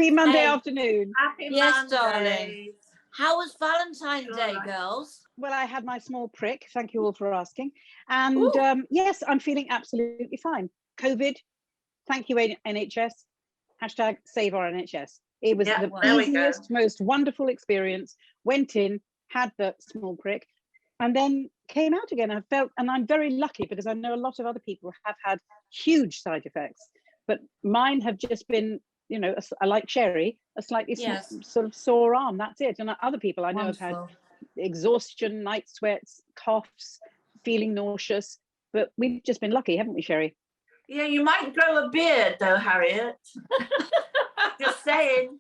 Happy Monday afternoon. Happy Yes, Monday. darling. How was Valentine's Day, girls? Well, I had my small prick. Thank you all for asking. And yes, I'm feeling absolutely fine. COVID, thank you, NHS. Hashtag save our NHS. It was the easiest, most wonderful experience. Went in, had the small prick, and then came out again. And I'm very lucky because I know a lot of other people have had huge side effects, but mine have just been, you know, like Sherry, a slightly sort of sore arm. That's it. And other people I know have had exhaustion, night sweats, coughs, feeling nauseous. But we've just been lucky, haven't we, Sherry? Yeah, you might grow a beard though, Harriet. Just saying.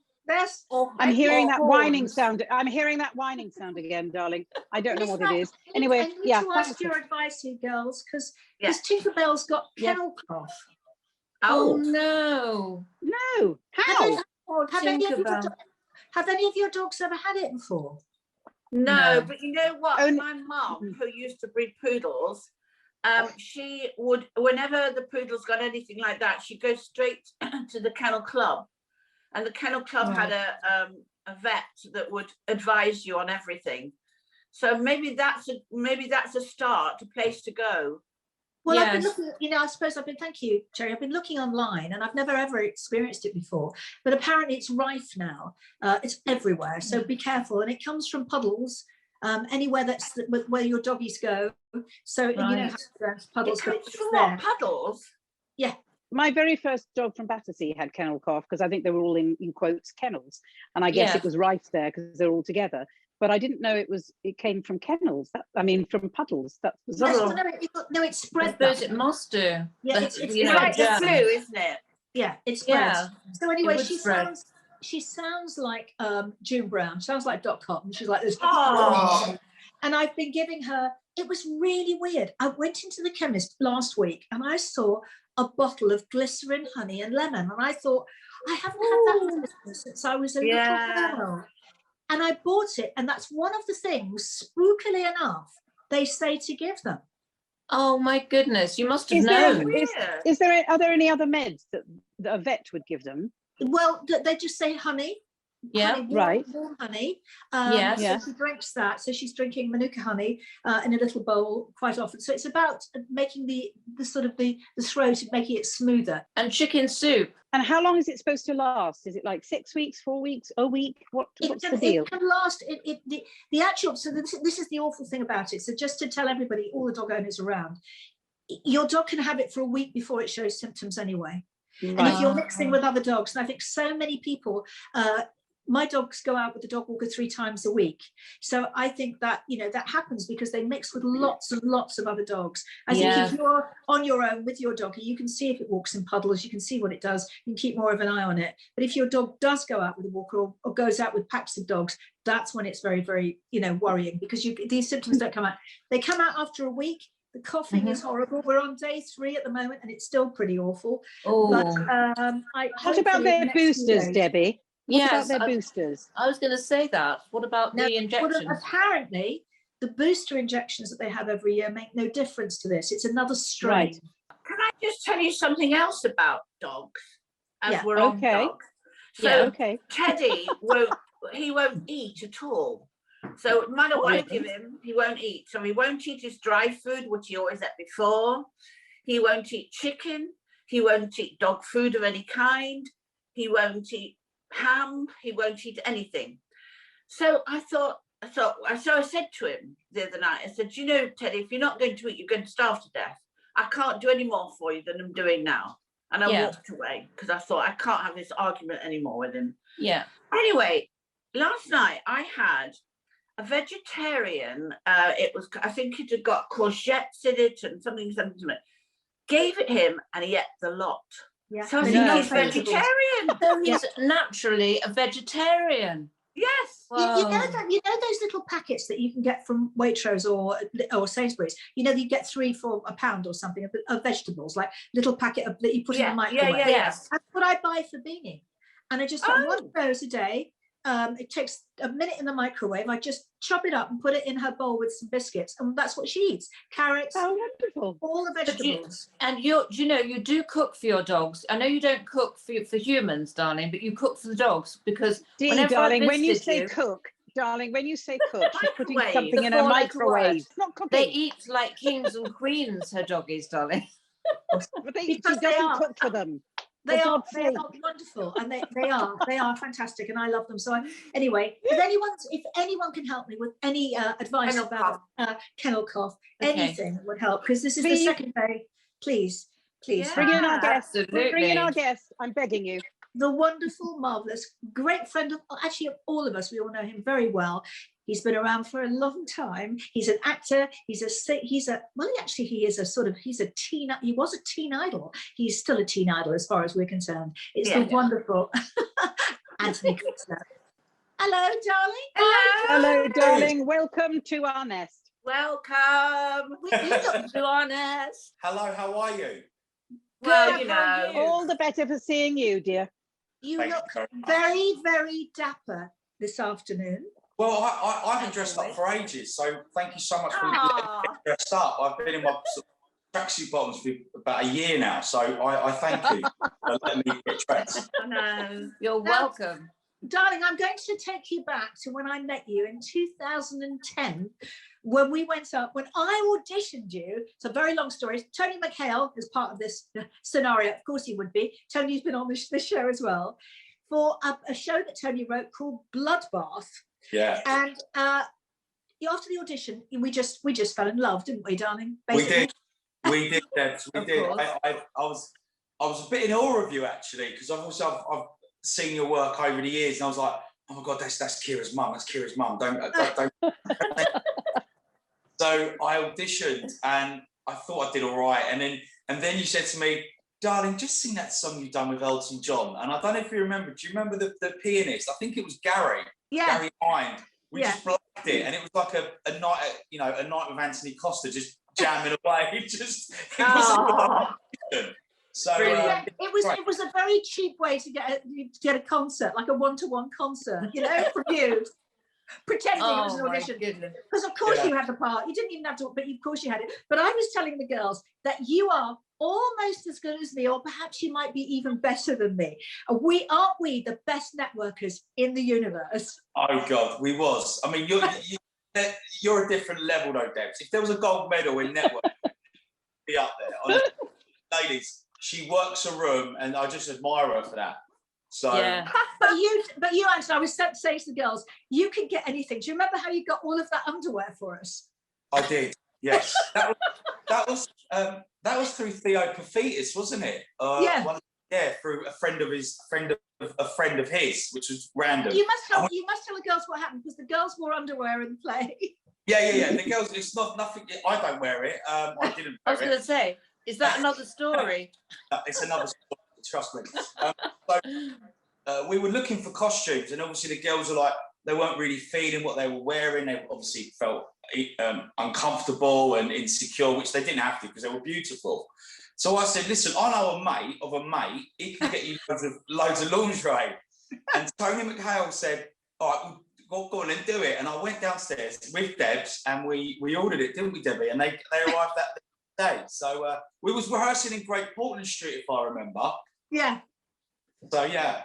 I'm hearing that whining sound. I'm hearing that whining sound again, darling. I don't know what it is. Anyway, I need to ask your advice here, girls, because Tinkerbell's got kennel cough. Oh no! No, how? Have any of your dogs ever had it before? No, but you know what? My mum, who used to breed poodles, she would, whenever the poodles got anything like that, she'd go straight to the kennel club, and the kennel club had a vet that would advise you on everything. So maybe that's a start, a place to go. Well, I've been looking, thank you, Cherry. I've been looking online and I've never ever experienced it before, but apparently it's rife now. It's everywhere, so be careful. And it comes from puddles, anywhere that's where your doggies go. So you know how to puddles. It comes from what, puddles? Yeah. My very first dog from Battersea had kennel cough because I think they were all in quotes kennels, and I guess it was rife there because they're all together. But I didn't know it came from kennels. From puddles. That's no, it's spread. I suppose it must do. Yeah, it's like the flu, isn't it? Yeah, it spreads. Yeah. So anyway, she sounds like June Brown. Sounds like Dot Cotton. She's like this. Oh. And I've been giving her. It was really weird. I went into the chemist last week and I saw a bottle of glycerin, honey, and lemon, and I thought I haven't had that since I was a little girl. And I bought it, and that's one of the things, spookily enough, they say to give them. Oh my goodness, you must have known. Are there any other meds that a vet would give them? Well, they just say honey. Yeah, honey, warm honey. So she drinks that. So she's drinking Manuka honey in a little bowl quite often. So it's about making the throat, making it smoother. And chicken soup. And how long is it supposed to last? Is it like 6 weeks, 4 weeks, a week? What's the deal? It can last. The actual. So this is the awful thing about it. So just to tell everybody, all the dog owners around, your dog can have it for a week before it shows symptoms anyway. Right. And if you're mixing with other dogs, and I think so many people. My dogs go out with the dog walker 3 times a week. So I think that, that happens because they mix with lots and lots of other dogs. I think if you're on your own with your dog, you can see if it walks in puddles, you can see what it does, you can keep more of an eye on it. But if your dog does go out with a walker or goes out with packs of dogs, that's when it's very, very, worrying because these symptoms don't come out. They come out after a week. The coughing is horrible. We're on day 3 at the moment and it's still pretty awful. Oh. But what about their boosters, Debbie? What about their boosters? I was going to say that. What about the injections? Well, apparently, the booster injections that they have every year make no difference to this. It's another strain. Right. Can I just tell you something else about dogs? We're on dogs. So Teddy won't eat at all. So no matter what I give him, he won't eat. So he won't eat his dry food, which he always ate before. He won't eat chicken. He won't eat dog food of any kind. He won't eat ham, he won't eat anything. So I said to him the other night, I said, Teddy, if you're not going to eat, you're going to starve to death. I can't do any more for you than I'm doing now. And I walked away because I thought I can't have this argument anymore with him. Yeah. Anyway, last night I had a vegetarian, I think it had got courgettes in it and something. Gave it him and he ate the lot. Yeah. So he's vegetarian. So he's naturally a vegetarian. Yes. You know those little packets that you can get from Waitrose or Sainsbury's. You get 3 for £1 or something of vegetables, like little packet that you put in the microwave. Yes. That's what I buy for Beanie, and I just want one of those a day. It takes a minute in the microwave. I just chop it up and put it in her bowl with some biscuits, and that's what she eats. Carrots, wonderful. All the vegetables. You do cook for your dogs. I know you don't cook for humans, darling, but you cook for the dogs, because darling, when you say cook, she's putting something in a microwave. It's not cooking. They eat like kings and queens, her doggies, darling. But she doesn't cook for them. They are wonderful, and they are fantastic, and I love them. So anyway, if anyone can help me with any advice about kennel cough, anything would help, because this is the second day. Please, bring in our guest. Absolutely. Bring in our guest. I'm begging you. The wonderful, marvelous, great friend of all of us. We all know him very well. He's been around for a long time. He's an actor. He was a teen idol. He's still a teen idol as far as we're concerned. It's the wonderful Antony Costa. Hello, darling. Hello, darling. Welcome to our nest. Welcome to our nest. Hello, how are you? Well, all the better for seeing you, dear. You look very, very dapper this afternoon. Well, I haven't dressed up for ages, so thank you so much for letting me dress up. I've been in my tracksuit bottoms for about a year now, so I thank you for letting me get dressed. You're welcome. Darling, I'm going to take you back to when I met you in 2010, when we went up, when I auditioned you. It's a very long story. Tony McHale is part of this scenario. Of course he would be. Tony's been on this show as well, for a show that Tony wrote called Bloodbath. Yeah. And after the audition, we just fell in love, didn't we, darling? Basically. We did, Debs. We did. I was a bit in awe of you, actually, because I've seen your work over the years, and I was like, oh my God, that's Kira's mum. That's Kira's mum. Don't. So I auditioned, and I thought I did all right, and then you said to me, darling, just sing that song you've done with Elton John. And I don't know if you remember. Do you remember the pianist? I think it was Gary. Yeah. Gary Hind. We just blacked it, and it was like a night, a night with Antony Costa, just jamming away. It was a very cheap way to get a concert, like a one-to-one concert, from you. Pretending it was an audition, because of course you had the part. You didn't even have to, but of course you had it. But I was telling the girls that you are almost as good as me, or perhaps you might be even better than me. Aren't we the best networkers in the universe? Oh God, we was. I mean, you're a different level, though, Debs. If there was a gold medal in network, be up there. Honestly. Ladies, she works a room, and I just admire her for that. So, yeah. but you, Antony, I was saying to the girls, you can get anything. Do you remember how you got all of that underwear for us? I did. Yes, that was through Theo Paphitis, wasn't it? Through a friend of his, which was random. You must tell the girls what happened, because the girls wore underwear in play. Yeah. The girls, it's nothing. I don't wear it. I didn't. I was going to say, is that another story? It's another story. Trust me. We were looking for costumes, and obviously the girls were like, they weren't really feeling what they were wearing. They obviously felt uncomfortable and insecure, which they didn't have to, because they were beautiful. So I said, listen, I know a mate of a mate, he can get you loads of lingerie. And Tony McHale said, all right, go on and do it. And I went downstairs with Debs, and we ordered it, didn't we, Debbie? And they arrived that day. So we was rehearsing in Great Portland Street, if I remember. Yeah. So yeah.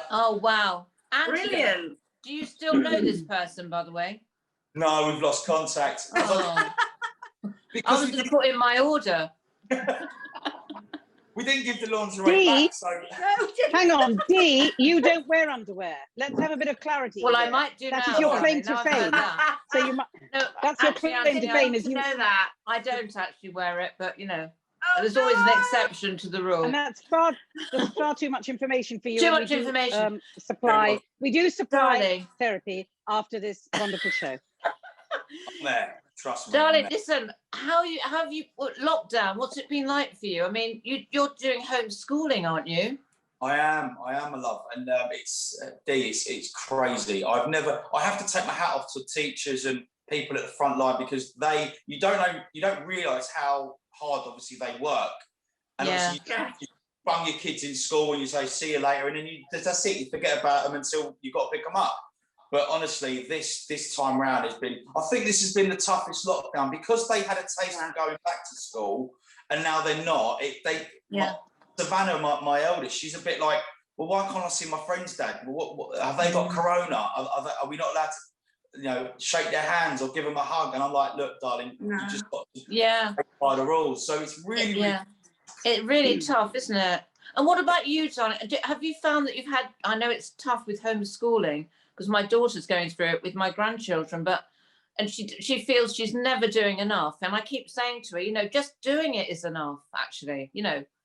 Oh wow. Brilliant. Do you still know this person, by the way? No, we've lost contact. Oh. I was going to put in my order. We didn't give the lingerie back, so... Hang on, Dee, you don't wear underwear. Let's have a bit of clarity. Well, I might do that now. That is your claim to fame. So you might... No, that's your claim to fame. Is you know that. I don't actually wear it, but, there's always an exception to the rule. And there's far too much information for you. Too much information. We do supply therapy after this wonderful show. There, trust me. Darling, listen, how have you lockdown? What's it been like for you? I mean, you're doing homeschooling, aren't you? I am, my love, and it's crazy. I have to take my hat off to teachers and people at the front line, because you don't realise how hard obviously they work, and obviously bung your kids in school and you say, see you later. And then that's it, you forget about them until you've got to pick them up. But honestly, this time round I think this has been the toughest lockdown because they had a taste of going back to school and now they're not. Savannah, my eldest, she's a bit like, well, why can't I see my friend's dad? Well, what have they got corona? Are we not allowed to, shake their hands or give them a hug? And I'm like, look, darling, you just got to by the rules. So it's really, it's really tough, isn't it? And what about you, darling? Have you found that you've had? I know it's tough with homeschooling because my daughter's going through it with my grandchildren, and she feels she's never doing enough. And I keep saying to her, just doing it is enough. Actually,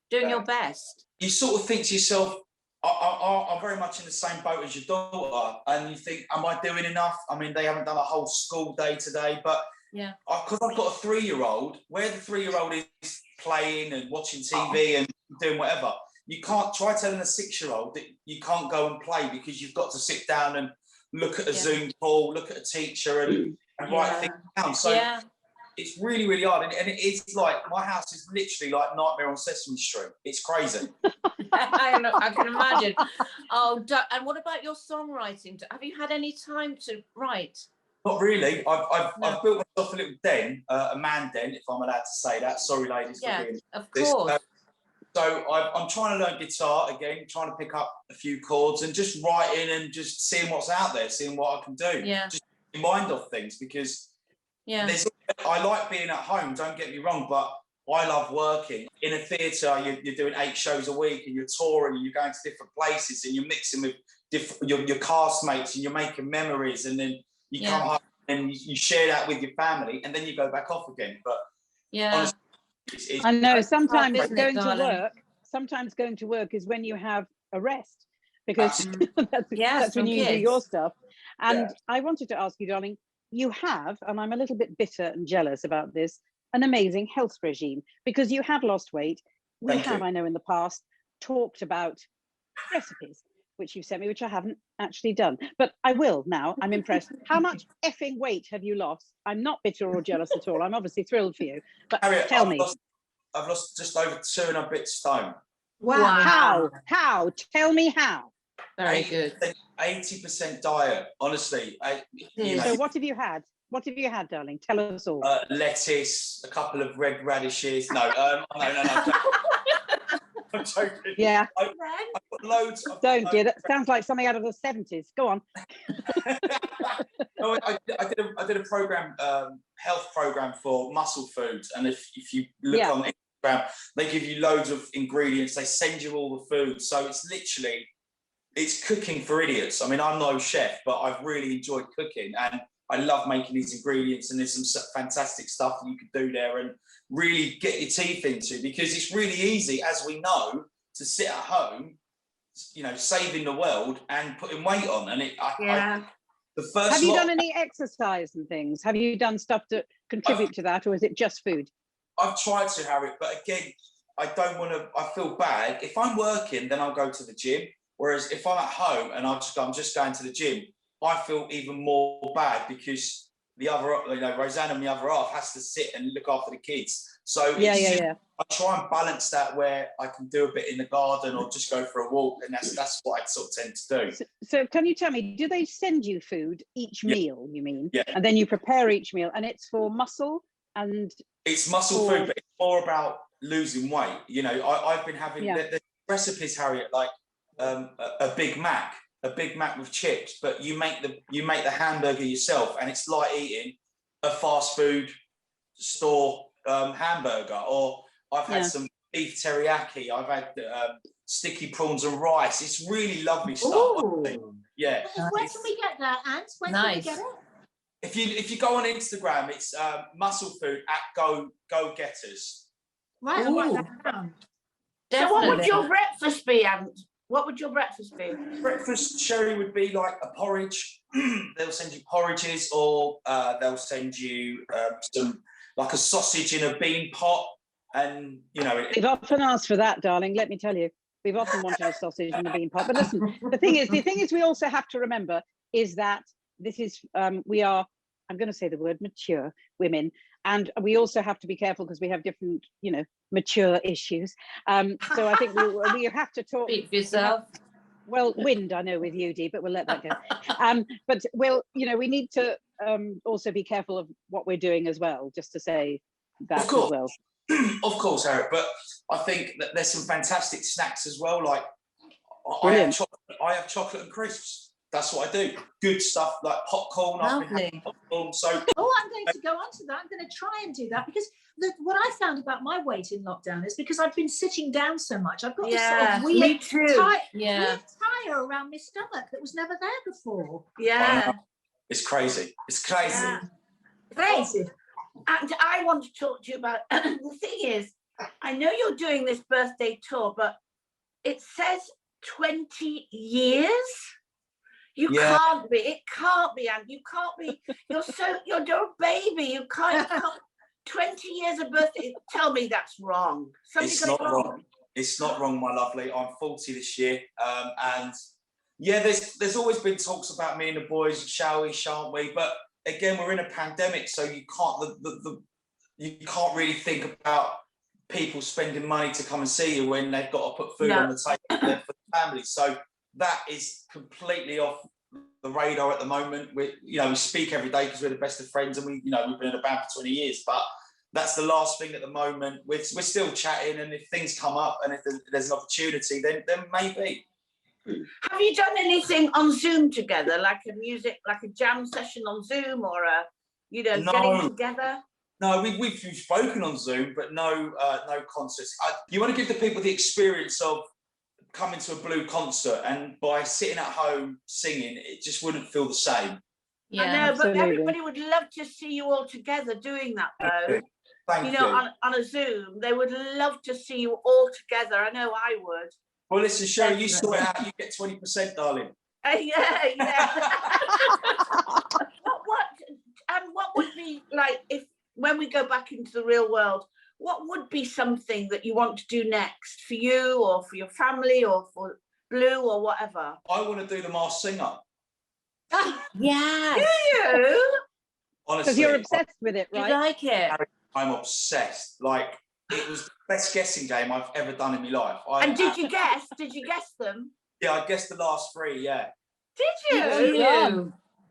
doing your best. You sort of think to yourself, I'm very much in the same boat as your daughter, and you think, am I doing enough? I mean, they haven't done a whole school day today, but because I've got a 3-year-old, where the 3-year-old is playing and watching TV and doing whatever, you can't try telling a 6-year-old that you can't go and play because you've got to sit down and look at a Zoom call, look at a teacher and write things down. So it's really, really hard. And it is like, my house is literally like Nightmare on Sesame Street. It's crazy. I can imagine. Oh, and what about your songwriting? Have you had any time to write? Not really. I've built myself a little den, a man den, if I'm allowed to say that. Sorry, ladies, for being of this. course. So I'm trying to learn guitar again, trying to pick up a few chords and just writing and just seeing what's out there, seeing what I can do. Yeah. Just mind off things because I like being at home, don't get me wrong, but I love working. In a theatre, you're doing 8 shows a week and you're touring and you're going to different places and you're mixing with your castmates and you're making memories and then you come home and you share that with your family and then you go back off again. But honestly, I know sometimes going to work is when you have a rest because that's when you do your stuff. And I wanted to ask you, darling, you have, and I'm a little bit bitter and jealous about this, an amazing health regime because you have lost weight. I know in the past, talked about recipes, which you sent me, which I haven't actually done, but I will now. I'm impressed. How much effing weight have you lost? I'm not bitter or jealous at all. I'm obviously thrilled for you, but Harriet, tell me. I've lost just over 2 and a bit stone. Wow. How? Tell me how. Very good. 80% diet, honestly. So what have you had? What have you had, darling? Tell us all. Lettuce, a couple of red radishes. No. I'm joking. Yeah. I've got loads. Don't get it. Sounds like something out of the 70s. Go on. No, I did a program, health program for muscle foods, and if you look on Instagram, they give you loads of ingredients. They send you all the food, so it's cooking for idiots. I mean, I'm no chef, but I've really enjoyed cooking, and I love making these ingredients. And there's some fantastic stuff that you could do there and really get your teeth into, because it's really easy, as we know, to sit at home, saving the world and putting weight on. And have you done any exercise and things? Have you done stuff to contribute to that, or is it just food? I've tried to, Harriet, but again, I don't want to. I feel bad if I'm working. Then I'll go to the gym. Whereas if I'm at home and I'm just going to the gym, I feel even more bad because the other, Rosanna and the other half has to sit and look after the kids. So I try and balance that where I can do a bit in the garden or just go for a walk, and that's what I sort of tend to do. So can you tell me, do they send you food each meal? You mean? Yeah. And then you prepare each meal, and it's for muscle and it's muscle food, but it's more about losing weight. I've been having the recipes, Harriet, like a Big Mac with chips, but you make the hamburger yourself, and it's like eating a fast food store hamburger. Or I've had some beef teriyaki. I've had sticky prawns and rice. It's really lovely stuff. Yeah. Where can we get that, Ant? Where can we get it? If you go on Instagram, it's muscle food at Go Getters. Right. So what would your breakfast be, Ant? What would your breakfast be? Breakfast, Sherry, would be like a porridge. They'll send you porridges, or they'll send you some, like a sausage in a bean pot. And, We've often asked for that, darling, let me tell you. We've often wanted a sausage in a bean pot. But listen, the thing is we also have to remember is that this is, we are, I'm going to say the word mature women, And we also have to be careful because we have different, you know, mature issues. So I think we have to talk. Speak for yourself. Well, wind, I know with you, Dee, but we'll let that go. But you know, we need to also be careful of what we're doing as well, just to say that as well. Of course, Eric, but I think that there's some fantastic snacks as well. Like I have chocolate and crisps. That's what I do. Good stuff like popcorn. Lovely. Popcorn, so. Oh, I'm going to go on to that. I'm going to try and do that because what I found about my weight in lockdown is because I've been sitting down so much. I've got this sort of weird tire around my stomach that was never there before. Yeah. It's crazy. It's crazy. Yeah. Crazy. And I want to talk to you about, the thing is, I know you're doing this birthday tour, but it says 20 years. You can't be, it can't be, and you can't be, you're a baby, you can't 20 years of birthday, tell me that's wrong. It's not wrong. It's not wrong, my lovely. I'm 40 this year, and yeah, there's always been talks about me and the boys, shall we, shan't we, but again, we're in a pandemic, so you can't really think about people spending money to come and see you when they've got to put food on the table for the family, so that is completely off the radar at the moment. We speak every day because we're the best of friends, and we've been in a band for 20 years. But that's the last thing at the moment. We're still chatting, and if things come up, and if there's an opportunity, then maybe. Have you done anything on Zoom together, like a jam session on Zoom, or getting together? No, we've spoken on Zoom, but no concerts. You want to give the people the experience of coming to a Blue concert, and by sitting at home singing, it just wouldn't feel the same. Yeah, I know, absolutely. But everybody would love to see you all together doing that, though. Thank you. On a Zoom, they would love to see you all together. I know I would. Well, listen, Sherry, you sort it out. You get 20%, darling. Yeah. What would be like when we go back into the real world? What would be something that you want to do next for you or for your family or for Blue or whatever? I want to do the Masked Singer. Yeah. Do you? Honestly. Because you're obsessed with it, right? You like it? I'm obsessed. Like, it was the best guessing game I've ever done in my life. And did you guess? Did you guess them? Yeah, I guessed the last three, yeah. Did you?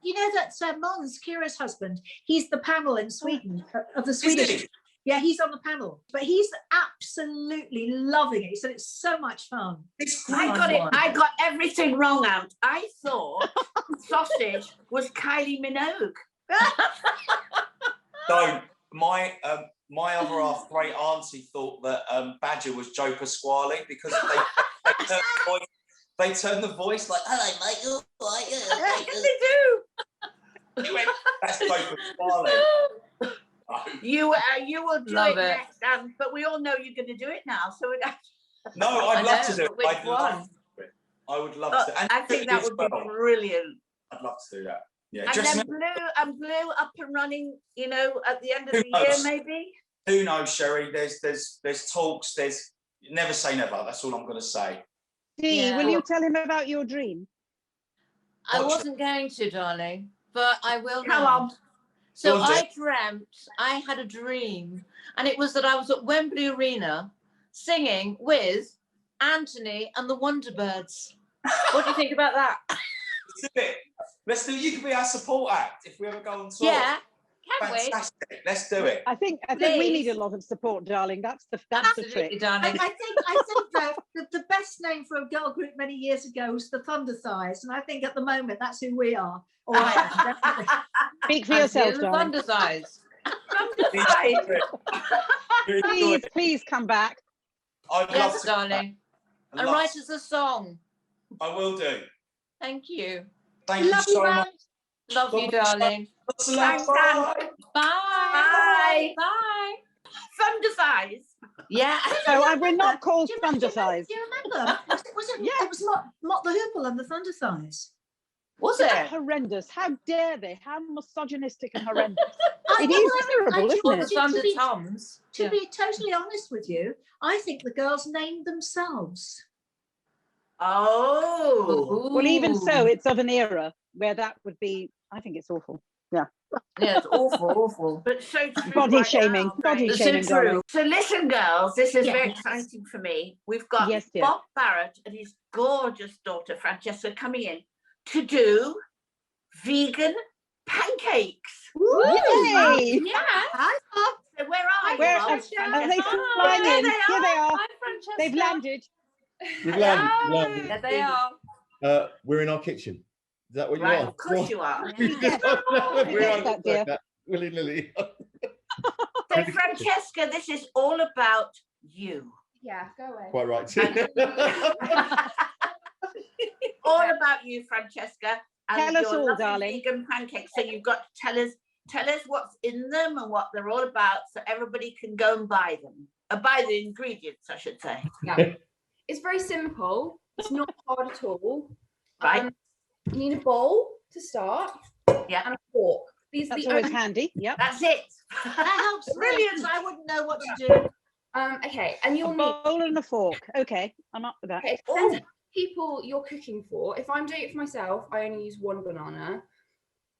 You know that Måns, Kira's husband, he's the panel in Sweden of the Swedish. Yeah, he's on the panel, but he's absolutely loving it. He said it's so much fun. I got everything wrong out. I thought sausage was Kylie Minogue. So my other half, great auntie, thought that Badger was Joe Pasquale because they turn the voice like, "Hello, mate, you're right." Yes, they do. He went, "That's Joe Pasquale." You will do it next, but we all know you're going to do it now. So no, I'd love to do it. I would love to. And I think that would be brilliant. I'd love to do that. Yeah. And then Blue up and running. At the end of the year, maybe. Who knows, Sherry? There's talks. There's never say never. That's all I'm going to say. Dee, will you tell him about your dream? I wasn't going to, darling, but I will now. Come on. So I had a dream, and it was that I was at Wembley Arena singing with Antony and the WonderBirds. What do you think about that? Let's do it. You can be our support act if we ever go on tour. Yeah, can Fantastic. Let's do it. I think we need a lot of support, darling. That's the trick. Darling. I think the best name for a girl group many years ago was the Thunder Thighs, and I think at the moment that's who we are. Or I am, definitely. Speak for yourself, darling. Thunder Thighs. Please come back. I'd love to, darling. And write us a song. I will do. Thank you. Thank you so much. Love you, darling. Thanks, Bye. Bye. Bye. Thunder Thighs. Yeah. No, we're not called Thunder Thighs. Do you remember? Was it? Yeah. It was Mott the Hoople and the Thunder Thighs. Was it? Horrendous. How dare they? How misogynistic and horrendous. It is terrible, isn't it? Thunder Toms. To be totally honest with you, I think the girls named themselves. Oh. Well, even so, it's of an era where that would be, I think it's awful. Yeah. Yeah, it's awful. But so true. Body shaming. Body shaming. So true. So listen, girls, this is very exciting for me. We've got Bob Barrett and his gorgeous daughter Francesca coming in to do vegan pancakes. Yay! Yeah. So where are you? Where are they flying in? Here they are. Hi, Francesca. They've landed. You've landed. There they are. We're in our kitchen. Is that what you Right, are? of course you are. We're on that, like that, willy-nilly. So Francesca, this is all about you. Yeah, go away. Quite right. All about you, Francesca. And Tell us your all, lovely darling. vegan pancakes. So you've got to tell us what's in them and what they're all about, so everybody can go and buy them. Buy the ingredients, I should say. Yeah. It's very simple. It's not hard at all. Right. You need a bowl to start. Yeah. And a fork. These are That's the always only. handy. Yep. That's it. That helps. Brilliant. I wouldn't know what to do. Okay, and A you'll need. bowl and a fork. Okay, I'm up with that. Okay, depends on people you're cooking for. If I'm doing it for myself, I only use one banana.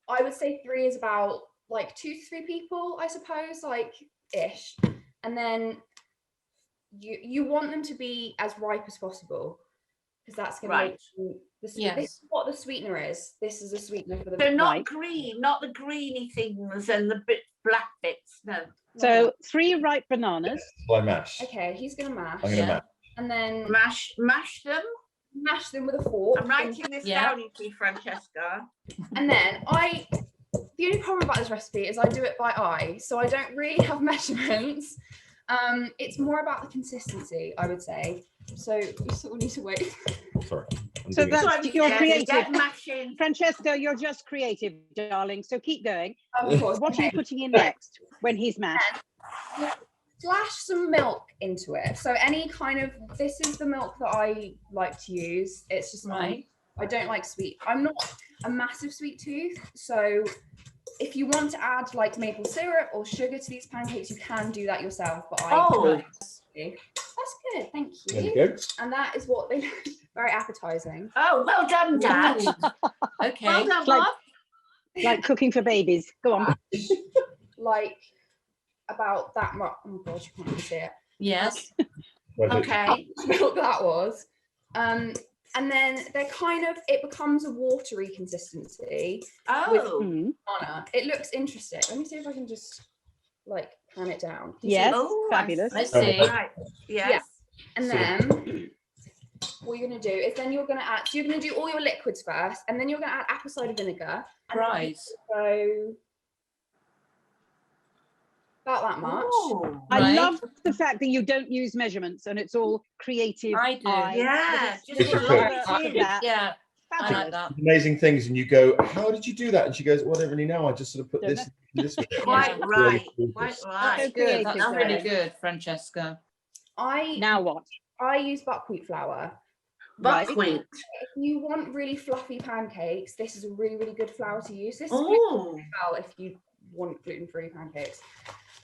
I would say 3 is about like 2 to 3 people, I suppose, like ish. And then you want them to be as ripe as possible, because that's going to make this is what the sweetener is. This is a sweetener for the. So not green, not the greeny things and the black bits. No. So 3 ripe bananas. I mash. Okay, he's going to mash. I'm gonna mash. And then mash them. Mash them with a fork. I'm writing this down, you see, Francesca. And then the only problem about this recipe is I do it by eye, so I don't really have measurements. It's more about the consistency, I would say. So you sort of need to wait. Sorry. So that's you're creative. Mashing. Francesca, you're just creative, darling. So keep going. Of course. What are you putting in next when he's mashed? Splash some milk into it. So any kind of, this is the milk that I like to use. It's just I don't like sweet. I'm not a massive sweet tooth. So if you want to add like maple syrup or sugar to these pancakes, you can do that yourself. But that's good. Thank you. Good. And that is what they very appetizing. Oh, well done, Dad. Okay. Well done, Bob. Like cooking for babies. Go on. Like about that much. Oh God, you can't even see it. Yes. Okay. Milk that was. And then they're kind of, it becomes a watery consistency. Oh. Banana. It looks interesting. Let me see if I can just like pan it down. Yes. Fabulous. I see. Right. Yes. Yeah. And then what you're going to do is then you're going to add, so you're going to do all your liquids first, and then you're going to add apple cider vinegar. Right. So about that much. Ooh, I love the fact that you don't use measurements and it's all creative. I do. Yeah. Just a lot of that. Yeah. I like Fabulous. that. Amazing things, and you go, how did you do that? And she goes, well, I don't really know. I just sort of put this with it. Quite right. Quite So right. Good. creative, That's really darling. good, Francesca. Now what? I use buckwheat flour. Buckwheat. If you want really fluffy pancakes, this is a really, really good flour to use. This is Oh. well if you want gluten-free pancakes.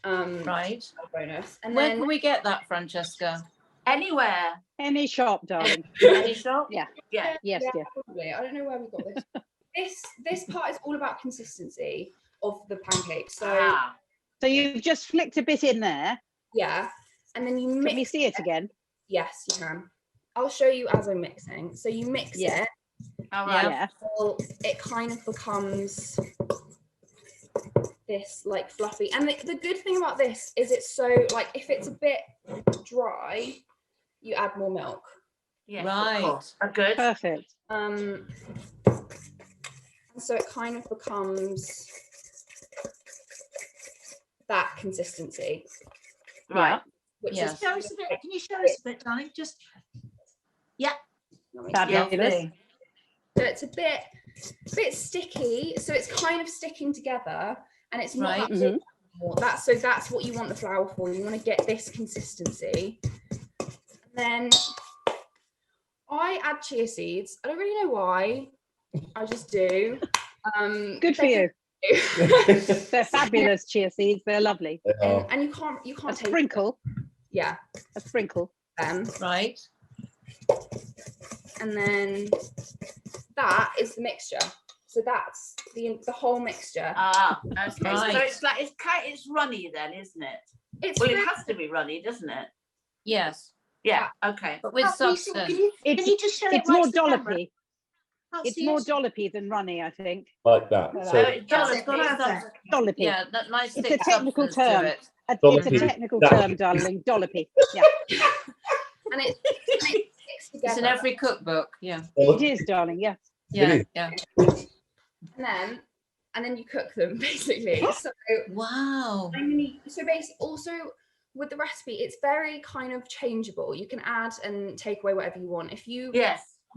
Right. A bonus. And Where then can we get that, Francesca? Anywhere. Any shop, darling. Any shop? Yeah. Yeah. Yes, yeah, dear. probably. I don't know where we got this. This part is all about consistency of the pancakes. So So you've just flicked a bit in there. yeah, and then you Let me mix. see it again. Yes, you can. I'll show you as I'm mixing. So you mix Yeah. it All right. Yeah. until it kind of becomes this like fluffy. And the good thing about this is it's so like if it's a bit dry, you add more milk. Yes, Right. of course. Good. Perfect. And so it kind of becomes that consistency. Right. Which Yes. is Show us a bit. Can you show us a bit, darling? Just Fabulous. so it's a bit sticky, so it's kind of sticking together, and it's not Right. that big anymore. That's what you want the flour for. You want to get this consistency. And then I add chia seeds. I don't really know why. I just do. Good for you. They're fabulous chia seeds. They're lovely. And you can't A taste sprinkle. it. Yeah. A sprinkle. Right. And then that is the mixture. So that's the whole mixture. Ah, okay. Right. So it's like it's runny then, isn't it? It's Well, really, it has to be runny, doesn't it? Yes, Yeah. Okay. but with Can substance. you just show it It's right more to the camera? dollopy. Can't It's see more it. dollopy than runny, I think. Like that. Like So So it's That's it, dollopy, perfect. Dollopy. Yeah, that nice It's thick a technical substance term. to it. It's a Dollopy. technical That- term, darling. Dollopy. Yeah, and it sticks It's together. in every cookbook. Yeah, it is, darling. Yeah. yeah, is. yeah. And then you cook them basically. So Wow. so basically also with the recipe, it's very kind of changeable. You can add and take away whatever you want. If you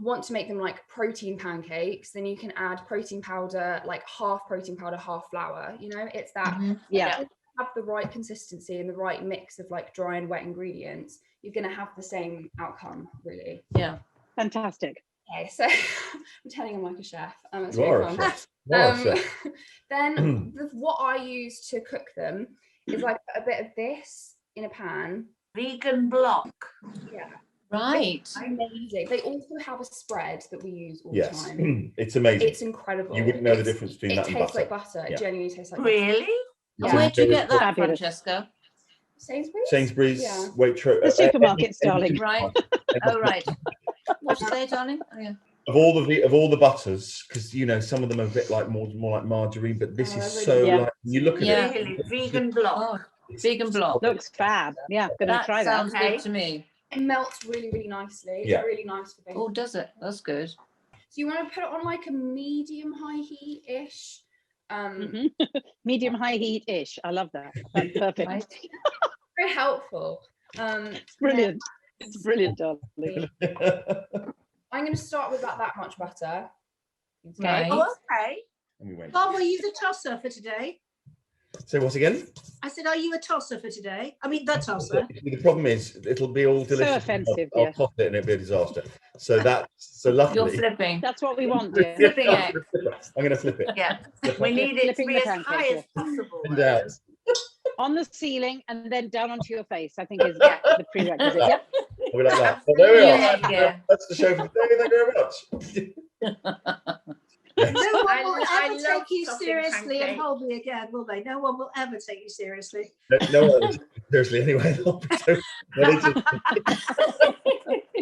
want to make them like protein pancakes, then you can add protein powder, like half protein powder, half flour. You know, it's that. Yeah. Have the right consistency and the right mix of like dry and wet ingredients, you're going to have the same outcome, really. Yeah. Fantastic. Okay, so I'm pretending I'm like a chef. It's You really are a fun. chef. You are a chef. Then what I use to cook them is like a bit of this in a pan. Vegan block. Yeah. Right. It's amazing. They also have a spread that we use all the Yes, time. it's amazing. It's incredible. You wouldn't know the difference between it that and tastes butter. like butter. Yeah. It genuinely tastes like butter. Really? And Yeah. where do you get that, Fabulous. Francesca? Sainsbury's? Sainsbury's, Yeah. Waitrose. The supermarkets, darling. Right. Oh, right. What did you say, darling? Oh, yeah. Of all the butters, because you know some of them are a bit like more like margarine, but this is so Yeah. like you look at Yeah. it. Really? Vegan block. Oh, vegan block. Looks fab. Yeah, gonna That try that. sounds good to me. It melts really, really nicely. It's Yeah. really nice for baking. Oh, does it? That's good. So you want to put it on like a medium high heat-ish. Medium high heat-ish. I love that. That's perfect. Right. Very helpful. It's brilliant. It's brilliant, darling. I'm going to start with about that much butter. Right. Oh, okay. And we went. Bob, are you the tosser for today? Say what again? I said, are you a tosser for today? I mean, the tosser. The problem is it'll be all delicious. offensive, I'll yeah. toss it and it'll be a disaster. So You're luckily. flipping. That's what we want, dear. Flipping it. I'm going to flip it. Yeah. We need it to Flipping be the as pancake, high yeah. as possible. And out. On the ceiling and then down onto your face, I think is Yeah. the prerequisite. Yep. I'll be like that. Well, there we are. Yeah, yeah. That's the show for today. Thank you very much. No one I- will I ever love take you stuffing seriously in pancake. Holby again, will they? No one will ever take you seriously. No one will take me seriously anyway.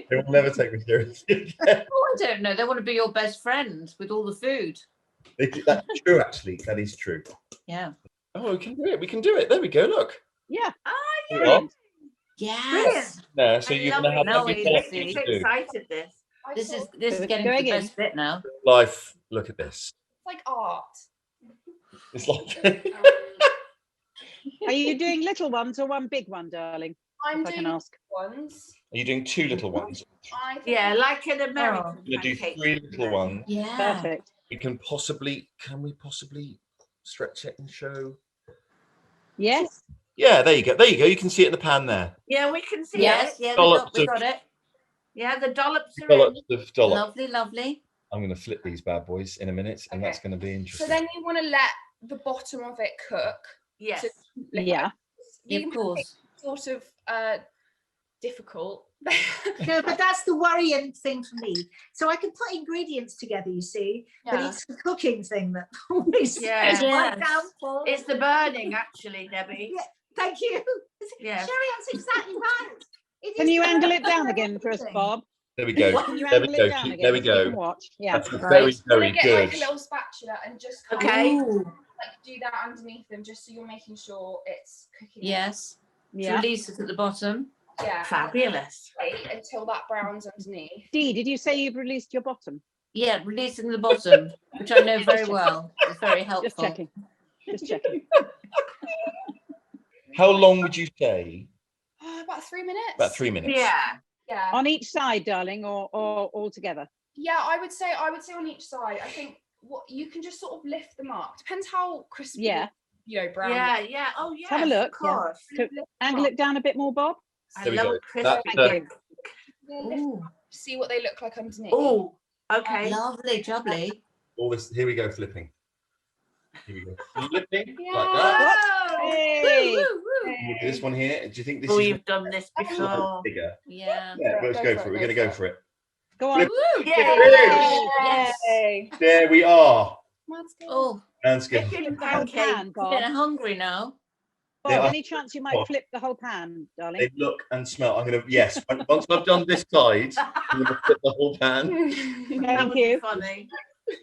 They will never take me seriously. Oh, I don't know. They want to be your best friend with all the food. That's true, actually. That is true. Yeah. Oh, we can do it. We can do it. There we go. Look. Yeah. There we are. Yes. No, so I you're love going to have it. No, every it Lovely, makes thing me you so do. excited, this. This is So getting to going the in. best bit now. Life. Look at this. like art. It's like. Are you doing little ones or one big one, darling? I'm If I can doing ask. ones. Are you doing two little ones? I think Yeah, like an American I'm going to do pancake. three little ones. Yeah. Perfect. Can we possibly stretch it and show? Yes. Yeah, there you go. There you go. You can see it in the pan there. Yeah, we can see Yes. it. Yeah. Dollops We of- got it. Yeah, the dollops are Dollops in. of dollop. Lovely, lovely. I'm going to flip these bad boys in a minute, and Okay. that's going to be so. interesting. Then you want to let the bottom of it cook. Yes. Yeah. You Of can course. sort of difficult. No, but that's the worrying thing for me. So I can put ingredients together, you see, but Yeah. it's the cooking thing that always Yeah. is my Yes. downfall. It's the burning, actually, Debbie. Yeah. Thank you. Yeah. Sherry, that's exactly right. It Can is you the angle it burning down again for us, thing. Bob? There we go. Can you There we angle go. it down again? There we so we can go. watch. Yeah. That's Right. very, You want very to get good. like a little spatula and just kind Okay. of Ooh, like do that underneath them, just so you're making sure it's cooking. yes. Yeah. Release it at the bottom. Yeah. Fabulous. Wait until that browns underneath. Dee, did you say you've released your bottom? Yeah, releasing the bottom, which I know very well. It's very helpful. Just checking. Just checking. How long would you say? About 3 minutes. About 3 minutes. Yeah. Yeah. On each side, darling, or all together? Yeah, I would say on each side. I think what you can just sort of lift them up. Depends how crispy. Yeah. Brown. Yeah, yeah. Oh, yeah. Have a look, Of yeah. course. So angle it down a bit more, Bob. I There we love go. a crisp That- pancake. Ooh, See what they look like underneath. Oh, okay. lovely, jubbly. All this. Here we go. Flipping. Here we go. Flipping Yeah. like that. Hey. We'll do this one here. Do you think this Oh, is you've done this before. bigger? Yeah. Yeah, let's go for it. We're going to go for it. Go on. Flip. Yay. Yes. Yay. There we are. Oh, Sounds good. Chicken The whole pancake. pan, I'm Bob. getting hungry now. Bob, Yeah, any chance you might flip the whole pan, darling? They look and smell. I'm gonna once I've done this side, I'm gonna flip the whole pan. Thank you. Funny.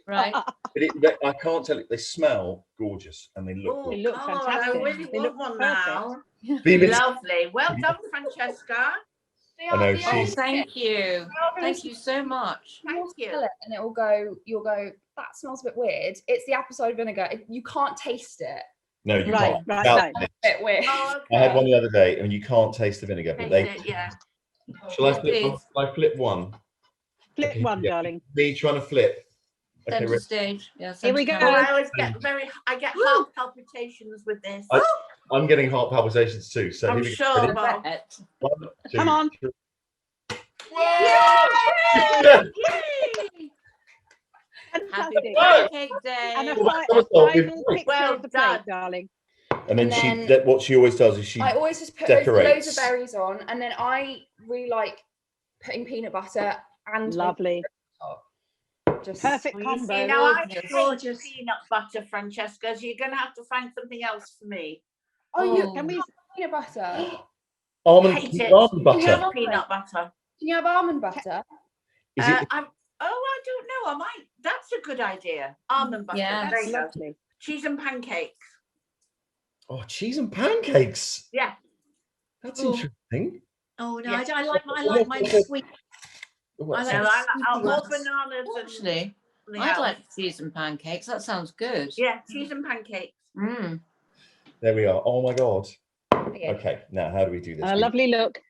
Right. But I can't tell you. They smell gorgeous and they look. Oh, They look God, fantastic. I really They want look one perfect. now. Phoebe- Lovely. Well done, Francesca. I know Oh, she's. thank you. Thank you so much. Thank you. Smell it and it will go. You'll go. That smells a bit weird. It's the apple cider vinegar. You can't taste it. No, you Right, can't. right, Now, right. A bit weird. Oh, I had okay. one the other day, and you can't taste the vinegar. But Taste they. it, yeah. Shall I Yes, flip? please. Shall I flip one? Flip Okay, one, yeah. darling. Me trying to flip. Okay, Center ready? stage. Yeah. Here we center go. Oh, camera. I always get I get heart palpitations with this. I'm getting heart palpitations too. So I'm here we go. sure, Ready? Bob. One, two, Come on. three. Happy Fantastic. pancake day. And a Well final picture Well of the done. plate, darling. And then And then what she always does is she I always just put loads decorates. of berries on, and then I really like putting peanut butter and Lovely. just Perfect Well, you combo. see, now I Gorgeous. hate Gorgeous. peanut butter, Francesca, so you're going to have to find something else for me. Oh, you Oh. Can we? peanut butter. almond Hate it. almond butter. Yeah. Peanut butter. Can you have almond butter? Is it? I don't know. I might. That's a good idea. Almond butter. Yeah. There That's you go. lovely. Cheese and pancakes. Oh, cheese and pancakes. Yeah. That's Oh. interesting. Oh no, Yeah. I like my sweet. Oh, I So like I like more ones. bananas Oh, and actually, something I'd else. like cheese and pancakes. That sounds good. Yeah, cheese and pancakes. Mm. there we are. Oh my god. Yeah. Okay, now how do we do this? A lovely look.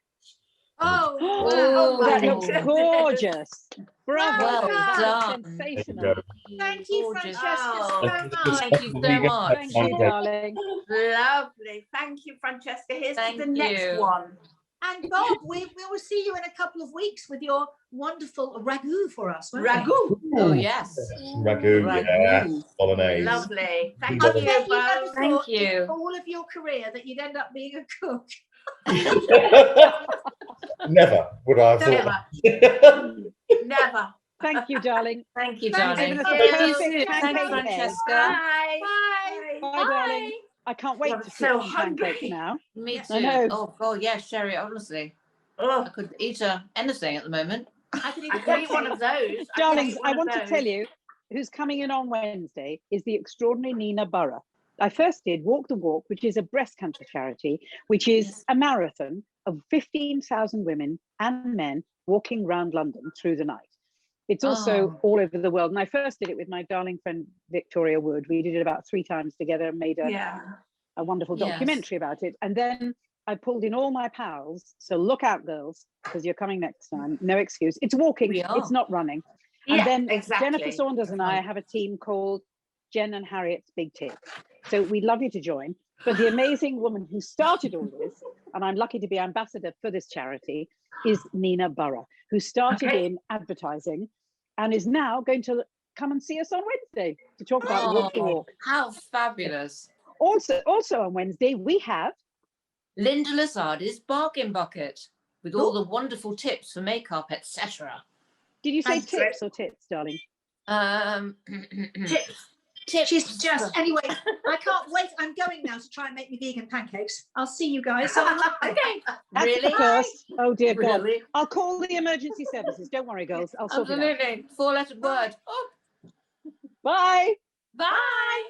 Oh, Oh, that Oh. looks gorgeous. Bravo. Well That's done. There you sensational. go. thank you, Gorgeous. Francesca, Oh. so Thank much. Thank you so much. Thank you, darling. Lovely. Thank you, Francesca. Here's Thank the next you. one. And Bob, we will see you in a couple of weeks with your wonderful ragu for us. won't we? Ragu. Oh, yes. Some ragu, yeah. Ragu. Bolognese. Lovely. Thank I Lovely. you, bet you never both. Thank thought in you. all of your career that you'd end up being a cook. Never would I have Never. thought. Never. Thank you, darling. Thank you, Thank darling. you. Thank you. Perfect Thanks, pancake day. Francesca. Bye. Bye. Bye, darling. I can't wait I'm to see so some pancakes hungry. now. Me Yeah. too. I know. Oh, God, yes, Sherry, honestly. I Oh, could eat anything at the moment. I can I eat could eat one of those. Darlings, I want to tell you who's coming in on Wednesday is the extraordinary Nina Burra. I first did Walk the Walk, which is a breast cancer charity, which is a marathon of 15,000 women and men walking around London through the night. It's also all over the world. And I first did it with my darling friend, Victoria Wood. We did it about 3 times together and made a wonderful Yes. documentary about it. And then I pulled in all my pals. So look out, girls, because you're coming next time. No excuse. It's walking. We are. It's not running. Yeah, And then exactly. Jennifer Saunders and I have a team called Jen and Harriet's Big Tip. So we'd love you to join. But the amazing woman who started all this, and I'm lucky to be ambassador for this charity, is Nina Burra, who started in advertising and is now going to come and see us on Wednesday to talk about Walk the Walk. How fabulous. Also on Wednesday, we have Linda Lazardi's Bargain Bucket with all the wonderful tips for makeup, etc. Did you say Thanks, tips or tits, darling? Tips. She's just, anyway, I can't wait. I'm going now to try and make me vegan pancakes. I'll see you guys. Okay. That's Really? the first. Oh dear God. Really? I'll call the emergency services. Don't worry, girls. I'll sort it out. Absolutely. 4-lettered word. Oh, Bye. bye.